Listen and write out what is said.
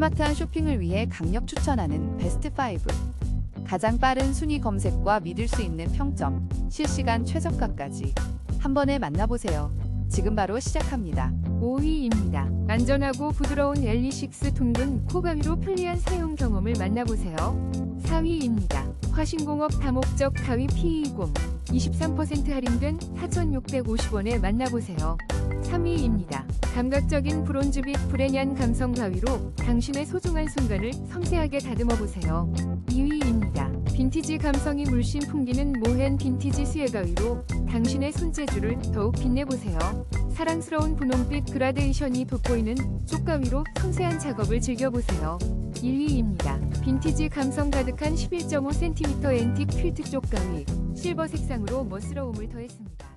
스마트한 쇼핑을 위해 강력 추천하는 베스트 5. 가장 빠른 순위 검색과 믿을 수 있는 평점, 실시간 최저가까지 한 번에 만나보세요. 지금 바로 시작합니다. 5위입니다. 안전하고 부드러운 엘리식스 둥근 코가위로 편리한 사용 경험을 만나보세요. 4위입니다. 화신공업 다목적 가위 PE20 23% 할인된 4,650원에 만나보세요. 3위입니다. 감각적인 브론즈빛 브랜드얀 감성 가위로 당신의 소중한 순간을 섬세하게 다듬어보세요. 2위입니다. 빈티지 감성이 물씬 풍기는 모헨 빈티지 수예가위로 당신의 손재주를 더욱 빛내보세요. 사랑스러운 분홍빛 그라데이션이 돋보이는 쪽가위로 섬세한 작업을 즐겨보세요. 1위입니다. 빈티지 감성 가득한 11.5cm 엔틱퀼트 쪽가위 실버 색상으로 멋스러움을 더했습니다.